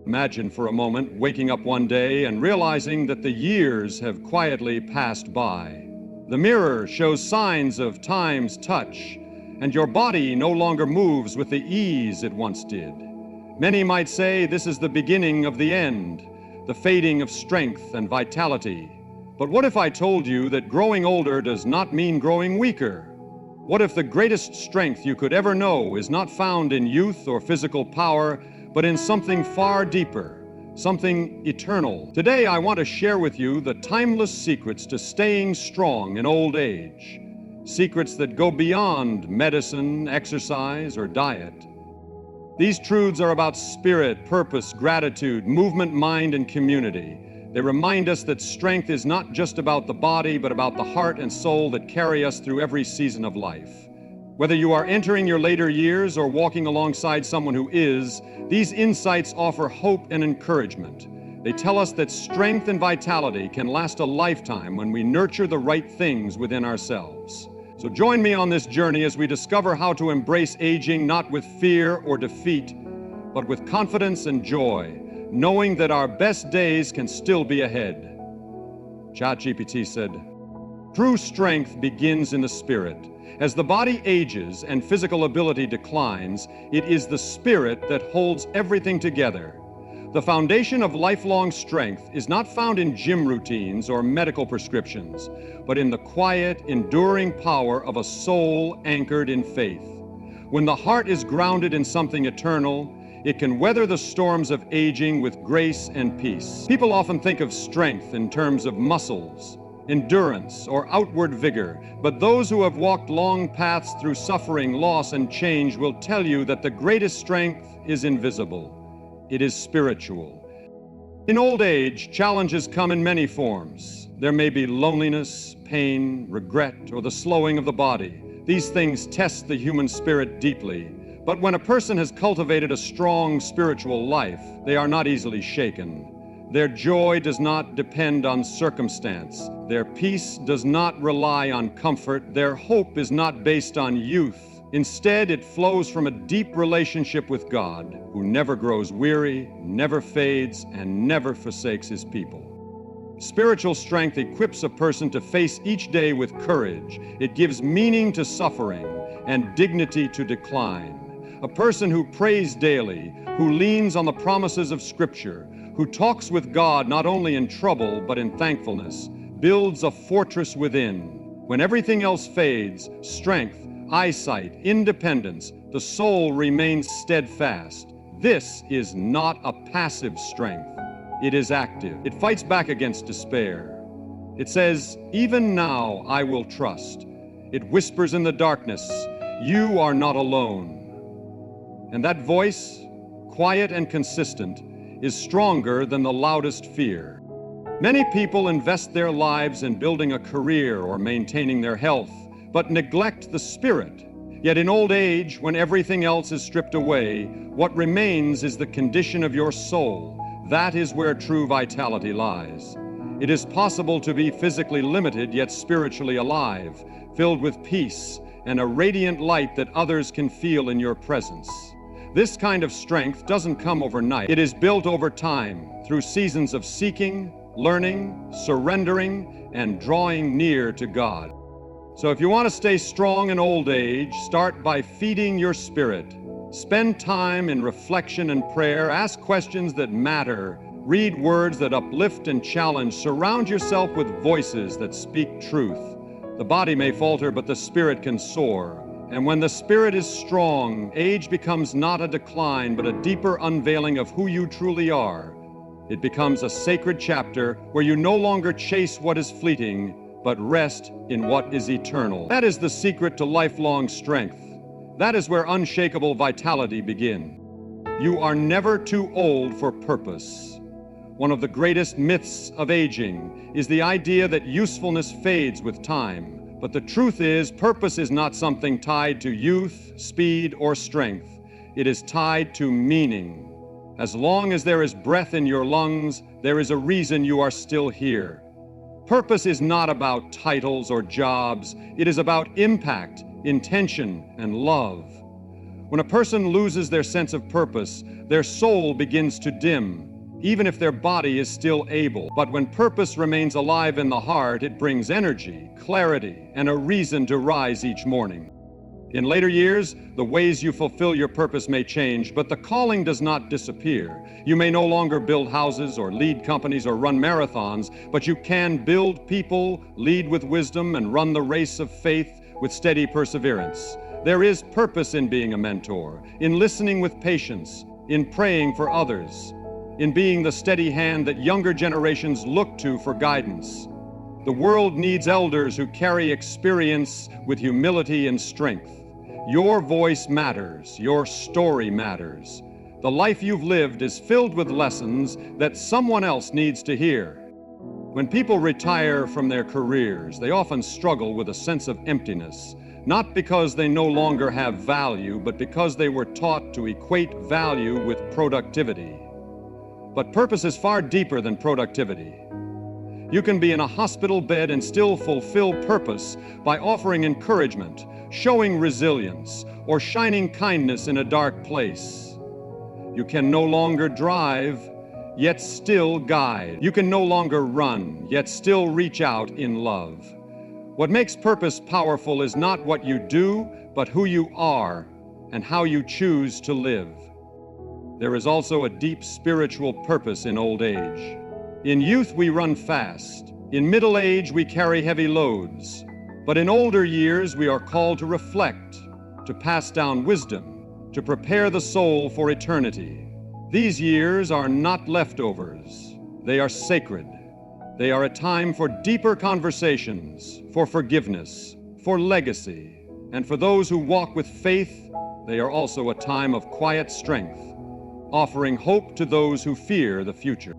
Imagine for a moment waking up one day and realizing that the years have quietly passed by. The mirror shows signs of time's touch, and your body no longer moves with the ease it once did. Many might say this is the beginning of the end, the fading of strength and vitality. But what if I told you that growing older does not mean growing weaker? What if the greatest strength you could ever know is not found in youth or physical power, but in something far deeper, something eternal? Today I want to share with you the timeless secrets to staying strong in old age. Secrets that go beyond medicine, exercise, or diet. These truths are about spirit, purpose, gratitude, movement, mind, and community. They remind us that strength is not just about the body, but about the heart and soul that carry us through every season of life. Whether you are entering your later years or walking alongside someone who is, these insights offer hope and encouragement. They tell us that strength and vitality can last a lifetime when we nurture the right things within ourselves. So join me on this journey as we discover how to embrace aging not with fear or defeat, but with confidence and joy, knowing that our best days can still be ahead. ChatGPT said, "True strength begins in the spirit. As the body ages and physical ability declines, it is the spirit that holds everything together. The foundation of lifelong strength is not found in gym routines or medical prescriptions, but in the quiet, enduring power of a soul anchored in faith. When the heart is grounded in something eternal, it can weather the storms of aging with grace and peace." People often think of strength in terms of muscles, endurance, or outward vigor, but those who have walked long paths through suffering, loss, and change will tell you that the greatest strength is invisible. It is spiritual. In old age, challenges come in many forms. There may be loneliness, pain, regret, or the slowing of the body. These things test the human spirit deeply. But when a person has cultivated a strong spiritual life, they are not easily shaken. Their joy does not depend on circumstance. Their peace does not rely on comfort. Their hope is not based on youth. Instead, it flows from a deep relationship with God, who never grows weary, never fades, and never forsakes his people. Spiritual strength equips a person to face each day with courage. It gives meaning to suffering and dignity to decline. A person who prays daily, who leans on the promises of Scripture, who talks with God not only in trouble but in thankfulness, builds a fortress within. When everything else fades, strength, eyesight, independence, the soul remains steadfast. This is not a passive strength. It is active. It fights back against despair. It says, "Even now I will trust." It whispers in the darkness, "You are not alone." And that voice, quiet and consistent, is stronger than the loudest fear. Many people invest their lives in building a career or maintaining their health, but neglect the spirit. Yet in old age, when everything else is stripped away, what remains is the condition of your soul. That is where true vitality lies. It is possible to be physically limited yet spiritually alive, filled with peace and a radiant light that others can feel in your presence. This kind of strength doesn't come overnight. It is built over time, through seasons of seeking, learning, surrendering, and drawing near to God. So if you want to stay strong in old age, start by feeding your spirit. Spend time in reflection and prayer. Ask questions that matter. Read words that uplift and challenge. Surround yourself with voices that speak truth. The body may falter, but the spirit can soar. And when the spirit is strong, age becomes not a decline, but a deeper unveiling of who you truly are. It becomes a sacred chapter where you no longer chase what is fleeting, but rest in what is eternal. That is the secret to lifelong strength. That is where unshakable vitality begins. You are never too old for purpose. One of the greatest myths of aging is the idea that usefulness fades with time. But the truth is, purpose is not something tied to youth, speed, or strength. It is tied to meaning. As long as there is breath in your lungs, there is a reason you are still here. Purpose is not about titles or jobs. It is about impact, intention, and love. When a person loses their sense of purpose, their soul begins to dim, even if their body is still able. But when purpose remains alive in the heart, it brings energy, clarity, and a reason to rise each morning. In later years, the ways you fulfill your purpose may change, but the calling does not disappear. You may no longer build houses or lead companies or run marathons, but you can build people, lead with wisdom, and run the race of faith with steady perseverance. There is purpose in being a mentor, in listening with patience, in praying for others, in being the steady hand that younger generations look to for guidance. The world needs elders who carry experience with humility and strength. Your voice matters. Your story matters. The life you've lived is filled with lessons that someone else needs to hear. When people retire from their careers, they often struggle with a sense of emptiness, not because they no longer have value, but because they were taught to equate value with productivity. But purpose is far deeper than productivity. You can be in a hospital bed and still fulfill purpose by offering encouragement, showing resilience, or shining kindness in a dark place. You can no longer drive, yet still guide. You can no longer run, yet still reach out in love. What makes purpose powerful is not what you do, but who you are and how you choose to live. There is also a deep spiritual purpose in old age. In youth, we run fast. In middle age, we carry heavy loads. But in older years, we are called to reflect, to pass down wisdom, to prepare the soul for eternity. These years are not leftovers. They are sacred. They are a time for deeper conversations, for forgiveness, for legacy. And for those who walk with faith, they are also a time of quiet strength, offering hope to those who fear the future.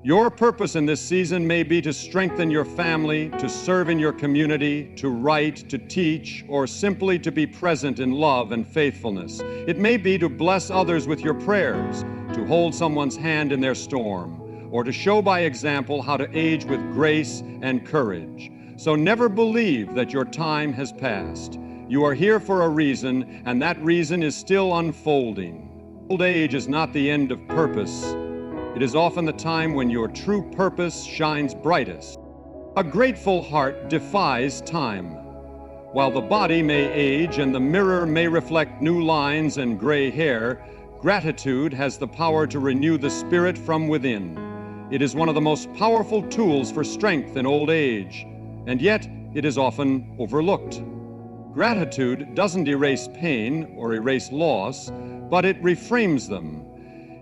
Your purpose in this season may be to strengthen your family, to serve in your community, to write, to teach, or simply to be present in love and faithfulness. It may be to bless others with your prayers, to hold someone's hand in their storm, or to show by example how to age with grace and courage. So never believe that your time has passed. You are here for a reason, and that reason is still unfolding. Old age is not the end of purpose. It is often the time when your true purpose shines brightest. A grateful heart defies time. While the body may age and the mirror may reflect new lines and gray hair, gratitude has the power to renew the spirit from within. It is one of the most powerful tools for strength in old age, and yet it is often overlooked. Gratitude doesn't erase pain or erase loss, but it reframes them.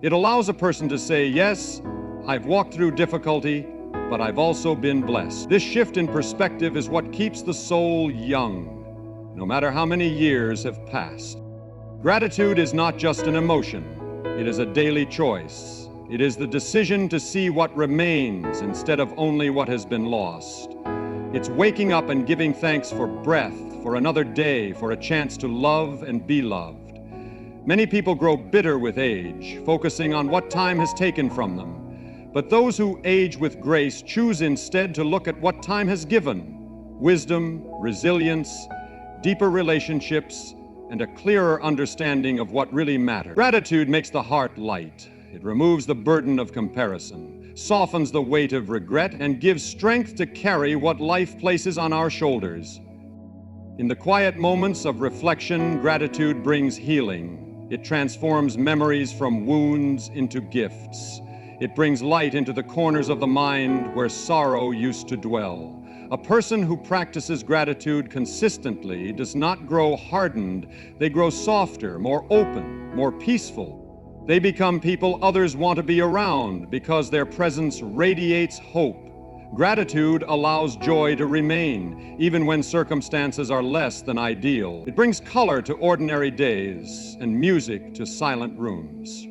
It allows a person to say, yes, I've walked through difficulty, but I've also been blessed. This shift in perspective is what keeps the soul young, no matter how many years have passed. Gratitude is not just an emotion. It is a daily choice. It is the decision to see what remains instead of only what has been lost. It's waking up and giving thanks for breath, for another day, for a chance to love and be loved. Many people grow bitter with age, focusing on what time has taken from them. But those who age with grace choose instead to look at what time has given: wisdom, resilience, deeper relationships, and a clearer understanding of what really matters. Gratitude makes the heart light. It removes the burden of comparison, softens the weight of regret, and gives strength to carry what life places on our shoulders. In the quiet moments of reflection, gratitude brings healing. It transforms memories from wounds into gifts. It brings light into the corners of the mind where sorrow used to dwell. A person who practices gratitude consistently does not grow hardened. They grow softer, more open, more peaceful. They become people others want to be around because their presence radiates hope. Gratitude allows joy to remain, even when circumstances are less than ideal. It brings color to ordinary days and music to silent rooms.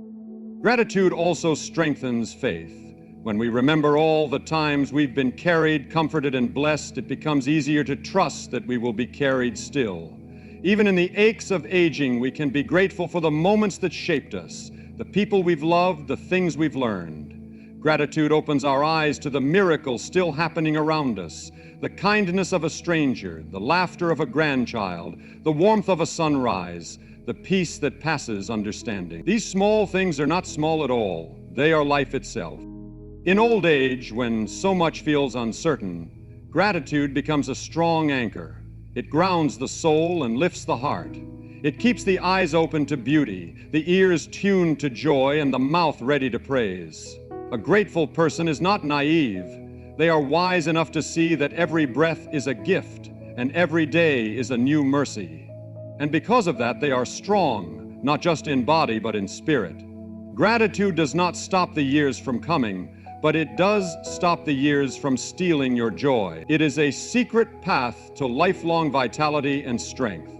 Gratitude also strengthens faith. When we remember all the times we've been carried, comforted, and blessed, it becomes easier to trust that we will be carried still. Even in the aches of aging, we can be grateful for the moments that shaped us, the people we've loved, the things we've learned. Gratitude opens our eyes to the miracles still happening around us, the kindness of a stranger, the laughter of a grandchild, the warmth of a sunrise, the peace that passes understanding. These small things are not small at all. They are life itself. In old age, when so much feels uncertain, gratitude becomes a strong anchor. It grounds the soul and lifts the heart. It keeps the eyes open to beauty, the ears tuned to joy, and the mouth ready to praise. A grateful person is not naive. They are wise enough to see that every breath is a gift, and every day is a new mercy. And because of that, they are strong, not just in body, but in spirit. Gratitude does not stop the years from coming, but it does stop the years from stealing your joy. It is a secret path to lifelong vitality and strength.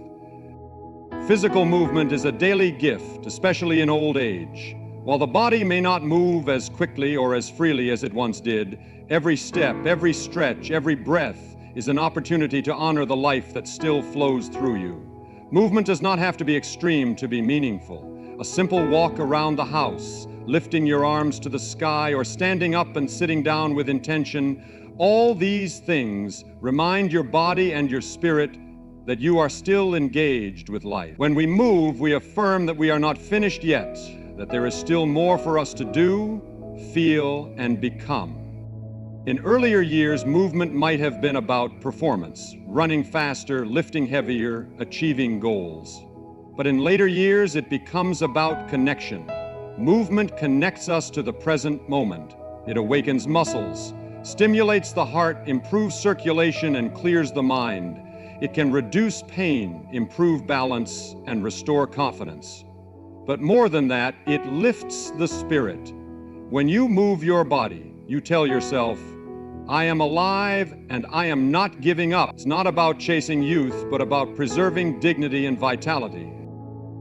Physical movement is a daily gift, especially in old age. While the body may not move as quickly or as freely as it once did, every step, every stretch, every breath is an opportunity to honor the life that still flows through you. Movement does not have to be extreme to be meaningful. A simple walk around the house, lifting your arms to the sky, or standing up and sitting down with intention, all these things remind your body and your spirit that you are still engaged with life. When we move, we affirm that we are not finished yet, that there is still more for us to do, feel, and become. In earlier years, movement might have been about performance, running faster, lifting heavier, achieving goals. But in later years, it becomes about connection. Movement connects us to the present moment. It awakens muscles, stimulates the heart, improves circulation, and clears the mind. It can reduce pain, improve balance, and restore confidence. But more than that, it lifts the spirit. When you move your body, you tell yourself, I am alive and I am not giving up. It's not about chasing youth, but about preserving dignity and vitality.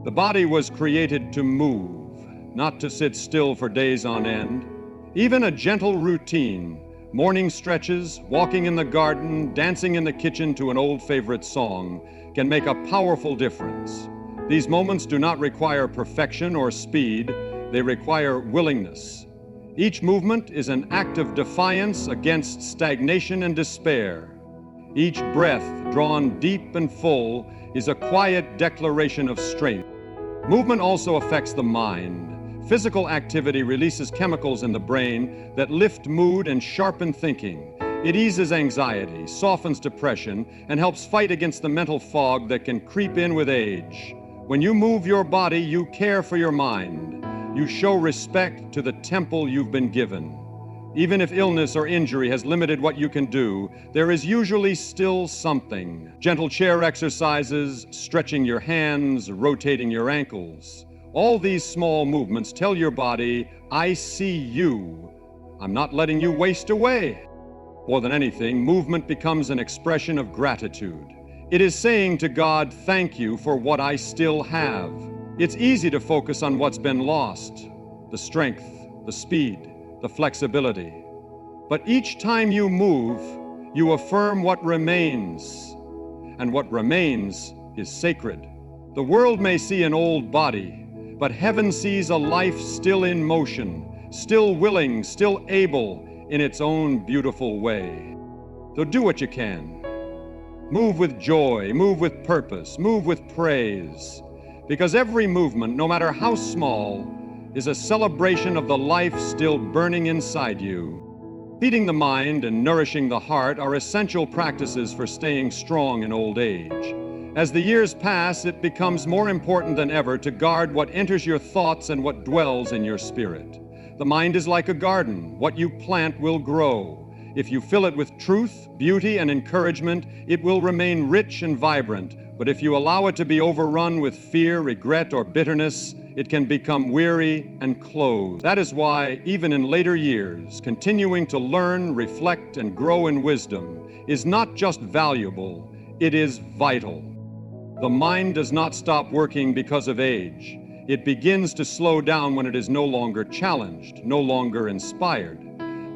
The body was created to move, not to sit still for days on end. Even a gentle routine, morning stretches, walking in the garden, dancing in the kitchen to an old favorite song, can make a powerful difference. These moments do not require perfection or speed, they require willingness. Each movement is an act of defiance against stagnation and despair. Each breath, drawn deep and full, is a quiet declaration of strength. Movement also affects the mind. Physical activity releases chemicals in the brain that lift mood and sharpen thinking. It eases anxiety, softens depression, and helps fight against the mental fog that can creep in with age. When you move your body, you care for your mind. You show respect to the temple you've been given. Even if illness or injury has limited what you can do, there is usually still something. Gentle chair exercises, stretching your hands, rotating your ankles. All these small movements tell your body, I see you. I'm not letting you waste away. More than anything, movement becomes an expression of gratitude. It is saying to God, thank you for what I still have. It's easy to focus on what's been lost, the strength, the speed, the flexibility. But each time you move, you affirm what remains, and what remains is sacred. The world may see an old body, but heaven sees a life still in motion, still willing, still able in its own beautiful way. So do what you can. Move with joy, move with purpose, move with praise. Because every movement, no matter how small, is a celebration of the life still burning inside you. Feeding the mind and nourishing the heart are essential practices for staying strong in old age. As the years pass, it becomes more important than ever to guard what enters your thoughts and what dwells in your spirit. The mind is like a garden. What you plant will grow. If you fill it with truth, beauty, and encouragement, it will remain rich and vibrant. But if you allow it to be overrun with fear, regret, or bitterness, it can become weary and closed. That is why, even in later years, continuing to learn, reflect, and grow in wisdom is not just valuable, it is vital. The mind does not stop working because of age. It begins to slow down when it is no longer challenged, no longer inspired.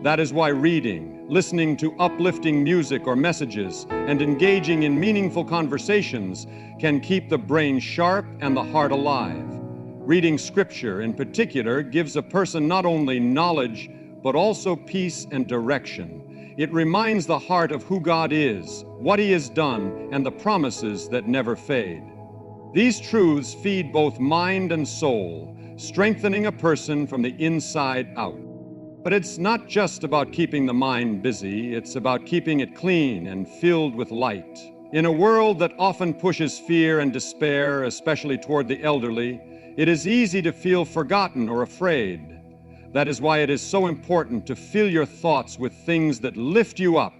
That is why reading, listening to uplifting music or messages, and engaging in meaningful conversations can keep the brain sharp and the heart alive. Reading scripture, in particular, gives a person not only knowledge, but also peace and direction. It reminds the heart of who God is, what He has done, and the promises that never fade. These truths feed both mind and soul, strengthening a person from the inside out. But it's not just about keeping the mind busy, it's about keeping it clean and filled with light. In a world that often pushes fear and despair, especially toward the elderly, it is easy to feel forgotten or afraid. That is why it is so important to fill your thoughts with things that lift you up.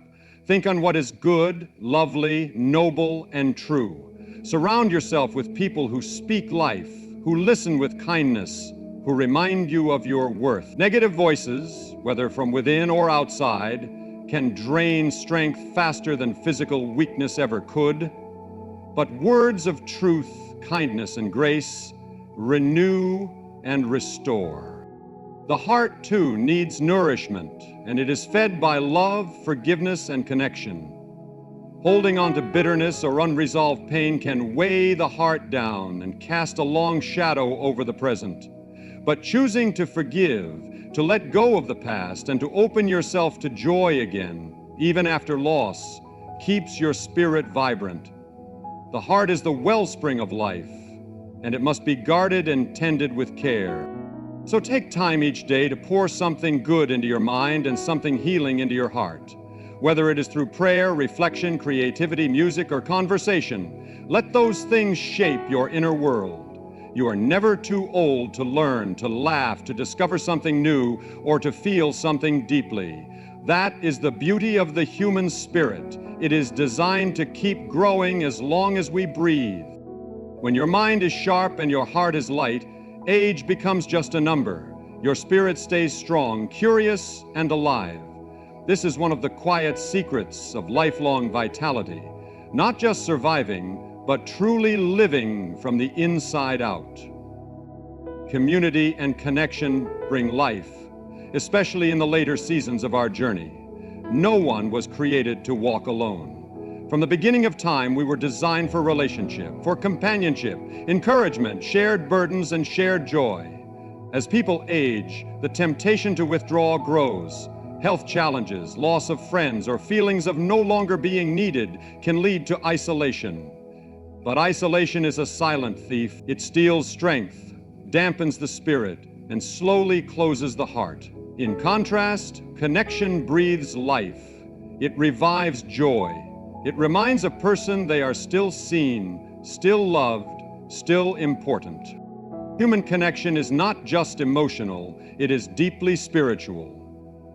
Think on what is good, lovely, noble, and true. Surround yourself with people who speak life, who listen with kindness, who remind you of your worth. Negative voices, whether from within or outside, can drain strength faster than physical weakness ever could. But words of truth, kindness, and grace renew and restore. The heart, too, needs nourishment, and it is fed by love, forgiveness, and connection. Holding on to bitterness or unresolved pain can weigh the heart down and cast a long shadow over the present. But choosing to forgive, to let go of the past, and to open yourself to joy again, even after loss, keeps your spirit vibrant. The heart is the wellspring of life, and it must be guarded and tended with care. So take time each day to pour something good into your mind and something healing into your heart. Whether it is through prayer, reflection, creativity, music, or conversation, let those things shape your inner world. You are never too old to learn, to laugh, to discover something new, or to feel something deeply. That is the beauty of the human spirit. It is designed to keep growing as long as we breathe. When your mind is sharp and your heart is light, age becomes just a number. Your spirit stays strong, curious, and alive. This is one of the quiet secrets of lifelong vitality. Not just surviving, but truly living from the inside out. Community and connection bring life, especially in the later seasons of our journey. No one was created to walk alone. From the beginning of time, we were designed for relationship, for companionship, encouragement, shared burdens, and shared joy. As people age, the temptation to withdraw grows. Health challenges, loss of friends, or feelings of no longer being needed can lead to isolation. But isolation is a silent thief. It steals strength, dampens the spirit, and slowly closes the heart. In contrast, connection breathes life. It revives joy. It reminds a person they are still seen, still loved, still important. Human connection is not just emotional, it is deeply spiritual.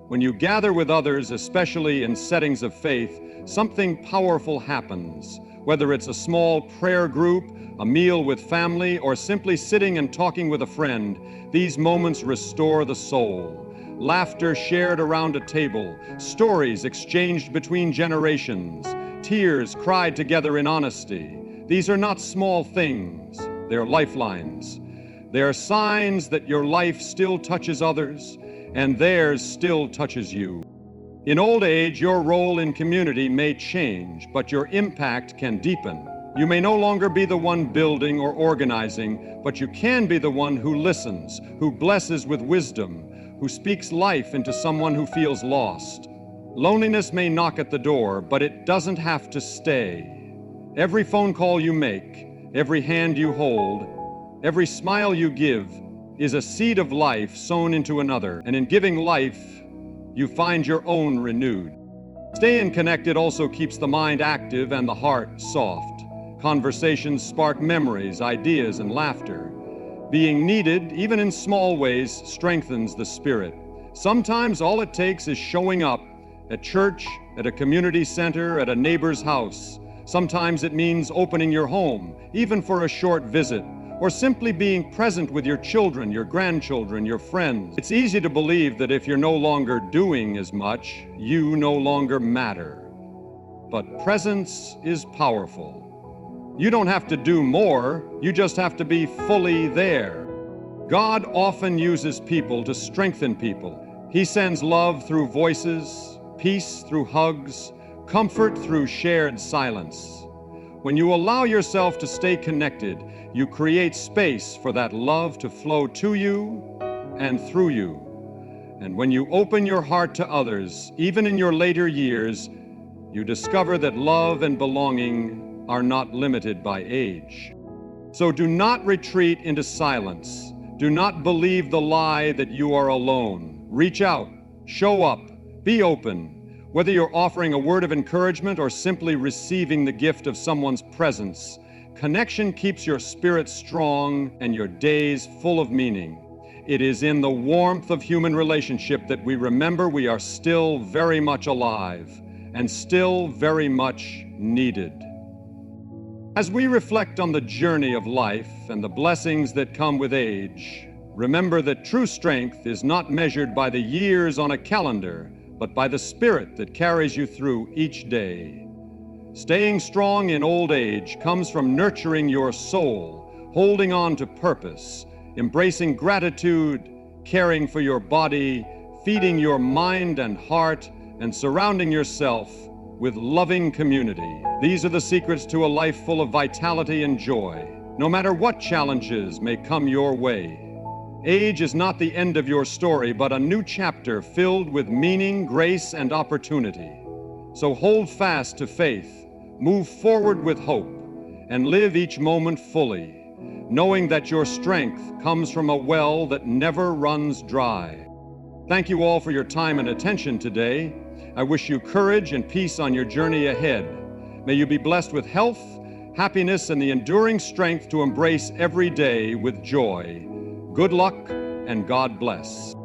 When you gather with others, especially in settings of faith, something powerful happens. Whether it's a small prayer group, a meal with family, or simply sitting and talking with a friend, these moments restore the soul. Laughter shared around a table, stories exchanged between generations, tears cried together in honesty. These are not small things, they're lifelines. They are signs that your life still touches others, and theirs still touches you. In old age, your role in community may change, but your impact can deepen. You may no longer be the one building or organizing, but you can be the one who listens, who blesses with wisdom, who speaks life into someone who feels lost. Loneliness may knock at the door, but it doesn't have to stay. Every phone call you make, every hand you hold, every smile you give is a seed of life sown into another, and in giving life, you find your own renewed. Staying connected also keeps the mind active and the heart soft. Conversations spark memories, ideas, and laughter. Being needed, even in small ways, strengthens the spirit. Sometimes all it takes is showing up at church, at a community center, at a neighbor's house. Sometimes it means opening your home, even for a short visit, or simply being present with your children, your grandchildren, your friends. It's easy to believe that if you're no longer doing as much, you no longer matter. But presence is powerful. You don't have to do more, you just have to be fully there. God often uses people to strengthen people. He sends love through voices, peace through hugs, comfort through shared silence. When you allow yourself to stay connected, you create space for that love to flow to you and through you. And when you open your heart to others, even in your later years, you discover that love and belonging are not limited by age. So do not retreat into silence. Do not believe the lie that you are alone. Reach out, show up, be open. Whether you're offering a word of encouragement or simply receiving the gift of someone's presence, connection keeps your spirit strong and your days full of meaning. It is in the warmth of human relationship that we remember we are still very much alive and still very much needed. As we reflect on the journey of life and the blessings that come with age, remember that true strength is not measured by the years on a calendar, but by the spirit that carries you through each day. Staying strong in old age comes from nurturing your soul, holding on to purpose, embracing gratitude, caring for your body, feeding your mind and heart, and surrounding yourself with loving community. These are the secrets to a life full of vitality and joy, no matter what challenges may come your way. Age is not the end of your story, but a new chapter filled with meaning, grace, and opportunity. So hold fast to faith, move forward with hope, and live each moment fully, knowing that your strength comes from a well that never runs dry. Thank you all for your time and attention today. I wish you courage and peace on your journey ahead. May you be blessed with health, happiness, and the enduring strength to embrace every day with joy. Good luck and God bless.